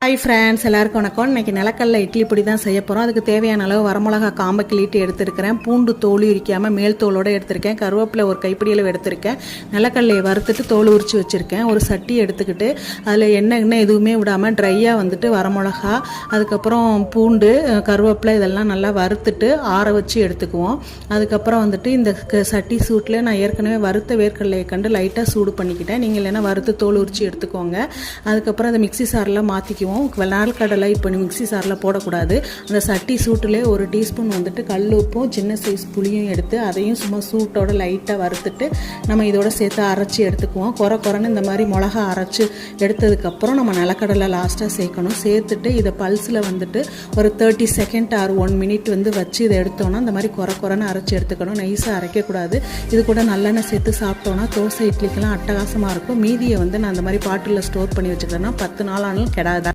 Hi friends, எல்லாருக்கும் வணக்கம். இன்றைக்கி நிலக்கடலை இட்லி பொடி தான் செய்ய போகிறோம். அதுக்கு தேவையான அளவு வரமிளகா காம்பை கிள்ளிட்டு எடுத்துருக்கிறேன். பூண்டு தோல் உரிக்காமல் மேல் தோலோடு எடுத்திருக்கேன். கருவேப்பிலை ஒரு கைப்பிடியில் எடுத்திருக்கேன். நிலக்கடலையை வறுத்துட்டு தோல் உரித்து வச்சுருக்கேன். ஒரு சட்டி எடுத்துக்கிட்டு அதில் எண்ணெய் எதுவுமே விடாமல் ட்ரையாக வரமிளகா, அதுக்கப்புறம் பூண்டு, கருவேப்பிலை இதெல்லாம் நல்லா வறுத்துட்டு ஆற வச்சு எடுத்துக்குவோம். அதுக்கப்புறம் இந்த சட்டி சூட்டில் நான் ஏற்கனவே வறுத்த வேர்க்கடலையை கண்டு லைட்டாக சூடு பண்ணிக்கிட்டேன். நீங்கள் இல்லைன்னா வறுத்து தோல் உரித்து எடுத்துக்கோங்க. அதுக்கப்புறம் அதை மிக்சி சாரில் மாற்றிக்குவோம். நார்க்கடலை இப்போ மிக்சி சாரில் போடக்கூடாது. அந்த சட்டி சூட்டிலே ஒரு டீஸ்பூன் கல் உப்பும் சின்ன சைஸ் புளியும் எடுத்து அதையும் சும்மா சூட்டோட லைட்டாக வறுத்துட்டு நம்ம இதோட சேர்த்து அரைச்சி எடுத்துக்குவோம். குறைன்னு இந்த மாதிரி மிளகா அரைச்சி எடுத்ததுக்கப்புறம் நம்ம நிலக்கடலை லாஸ்ட்டாக சேர்க்கணும். சேர்த்துட்டு இதை பல்ஸில் ஒரு 30 செகண்ட் ஆர் 1 மினிட் வச்சு இதை எடுத்தோன்னா இந்த மாதிரி குறைன்னு அரைச்சி எடுத்துக்கணும். நைஸாக அரைக்கக்கூடாது. இது கூட நல்லெண்ணெய் சேர்த்து சாப்பிட்டோன்னா தோசை இட்லிக்கெல்லாம் அட்டகாசமாக இருக்கும். மீதியை நான் அந்த மாதிரி பாட்டிலில் ஸ்டோர் பண்ணி வச்சுக்கிறேன்னா 10 நாள் ஆனாலும் கெடாது.